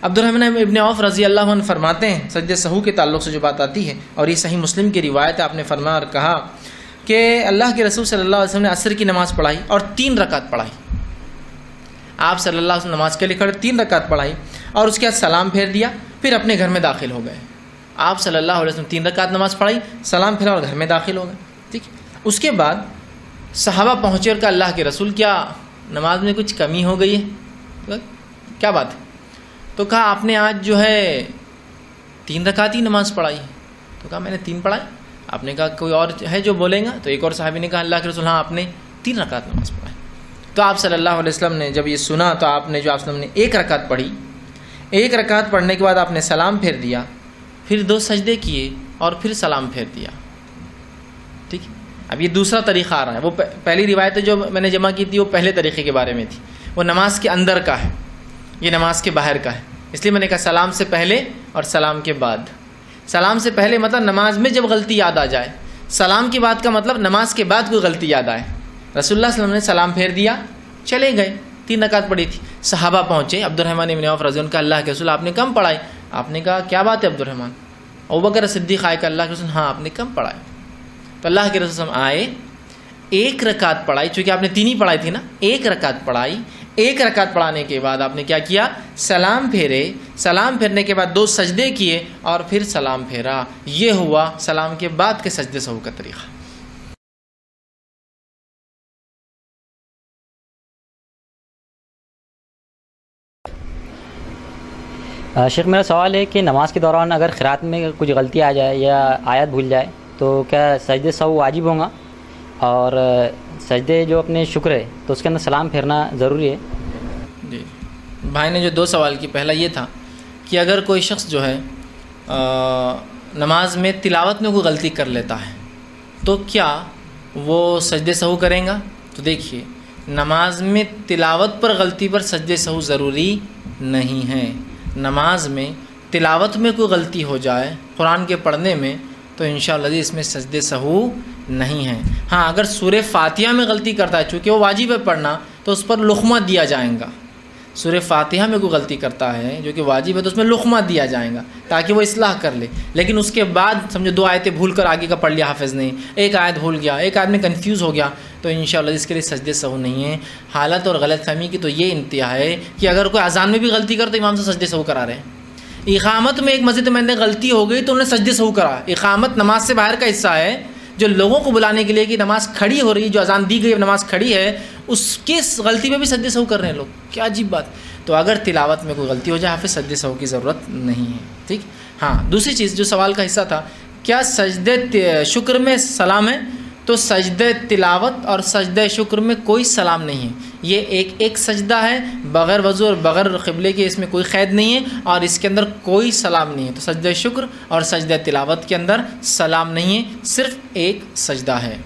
عبد الرحمن ابن عوف رضی اللہ عنہ فرماتے ہیں سجدہ سہو کے تعلق سے جو بات آتی ہے، اور یہ صحیح مسلم کی روایت ہے، آپ نے فرمایا اور کہا کہ اللہ کے رسول صلی اللہ علیہ وسلم نے عصر کی نماز پڑھائی اور 3 رکعت پڑھائی. آپ صلی اللہ علیہ وسلم نماز کے لیے کھڑے 3 رکعت پڑھائی اور اس کے بعد سلام پھیر دیا، پھر اپنے گھر میں داخل ہو گئے. آپ صلی اللہ علیہ وسلم 3 رکعت نماز پڑھائی، سلام پھیرا اور گھر میں داخل ہو گئے. ٹھیک، اس کے بعد صحابہ پہنچے اور کہا اللہ کے رسول کیا نماز میں کچھ کمی ہو گئی ہے؟ کیا بات ہے؟ تو کہا آپ نے آج جو ہے 3 رکعت ہی نماز پڑھائی ہے. تو کہا میں نے 3 پڑھائی. آپ نے کہا کوئی اور ہے جو بولیں گا؟ تو ایک اور صحابی نے کہا اللہ کے رسول ہاں آپ نے 3 رکعت نماز پڑھائی. تو آپ صلی اللہ علیہ وسلم نے جب یہ سنا تو آپ نے جو آپ صلی اللہ علیہ وسلم نے 1 رکعت پڑھی، 1 رکعت پڑھنے کے بعد آپ نے سلام پھیر دیا، پھر 2 سجدے کیے اور پھر سلام پھیر دیا. ٹھیک، اب یہ دوسرا طریقہ آ رہا ہے. وہ پہلی روایت جو میں نے جمع کی تھی وہ پہلے طریقے کے بارے میں تھی، وہ نماز کے اندر کا ہے، یہ نماز کے باہر کا ہے. اس لیے میں نے کہا سلام سے پہلے اور سلام کے بعد. سلام سے پہلے مطلب نماز میں جب غلطی یاد آ جائے، سلام کے بعد کا مطلب نماز کے بعد کوئی غلطی یاد آئے. رسول اللہ صلی اللہ علیہ وسلم نے سلام پھیر دیا، چلے گئے. 3 رکعت پڑھی تھی. صحابہ پہنچے، عبد الرحمن ابن عوف رضی اللہ عنہ کا اللہ کے رسول آپ نے کم پڑھائی. آپ نے کہا کیا بات ہے عبد الرحمن؟ ابوبکر صدیق آئے کہ اللہ کے رسول ہاں آپ نے کم پڑھائی. تو اللہ کے رسول آئے، 1 رکعت پڑھائی، چونکہ آپ نے 3 ہی پڑھائی تھی نا، 1 رکعت پڑھائی. 1 رکعت پڑھانے کے بعد آپ نے کیا کیا؟ سلام پھیرے. سلام پھیرنے کے بعد 2 سجدے کیے اور پھر سلام پھیرا. یہ ہوا سلام کے بعد کے سجدے سہو کا طریقہ. شیخ میرا سوال ہے کہ نماز کے دوران اگر قرات میں کچھ غلطی آ جائے یا آیت بھول جائے تو کیا سجدے سہو واجب ہوں گا؟ اور سجدے جو اپنے شکر ہے تو اس کے اندر سلام پھیرنا ضروری ہے؟ جی، بھائی نے جو 2 سوال کی، پہلا یہ تھا کہ اگر کوئی شخص جو ہے نماز میں تلاوت میں کوئی غلطی کر لیتا ہے تو کیا وہ سجدے سہو کریں گا؟ تو دیکھیے، نماز میں تلاوت پر غلطی پر سجدے سہو ضروری نہیں ہے. نماز میں تلاوت میں کوئی غلطی ہو جائے قرآن کے پڑھنے میں تو انشاءاللہ اس میں سجدے سہو نہیں ہے. ہاں اگر سورہ فاتحہ میں غلطی کرتا ہے، چونکہ وہ واجب ہے پڑھنا، تو اس پر لقمہ دیا جائے گا. سورہ فاتحہ میں کوئی غلطی کرتا ہے جو کہ واجب ہے تو اس میں لقمہ دیا جائے گا تاکہ وہ اصلاح کر لے. لیکن اس کے بعد سمجھو 2 آیتیں بھول کر آگے کا پڑھ لیا حافظ نے، 1 آیت بھول گیا، 1 آیت میں کنفیوز ہو گیا، تو انشاءاللہ اس کے لیے سجدے سہو نہیں ہے. حالت اور غلط فہمی کی تو یہ انتہا ہے کہ اگر کوئی اذان میں بھی غلطی کرے تو امام سے سجدے سہو کرا رہے ہیں. اقامت میں ایک مسجد میں غلطی ہو گئی تو انہوں نے سجدے سہو کرا. اقامت نماز سے باہر کا حصہ ہے جو لوگوں کو بلانے کے لیے کہ نماز کھڑی ہو رہی ہے، جو اذان دی گئی نماز کھڑی ہے، اس کی غلطی میں بھی سجدے سہو کر رہے ہیں لوگ. کیا عجیب بات. تو اگر تلاوت میں کوئی غلطی ہو جائے حافظ سجدے سہو کی ضرورت نہیں ہے. ٹھیک. ہاں دوسری چیز جو سوال کا حصہ تھا، کیا سجدے شکر میں سلام ہے؟ تو سجدے تلاوت اور سجدے شکر میں کوئی سلام نہیں ہے. یہ ایک سجدہ ہے بغیر وضو اور بغیر قبلے کے، اس میں کوئی قید نہیں ہے اور اس کے اندر کوئی سلام نہیں ہے. تو سجدہ شکر اور سجدہ تلاوت کے اندر سلام نہیں ہے، صرف ایک سجدہ ہے.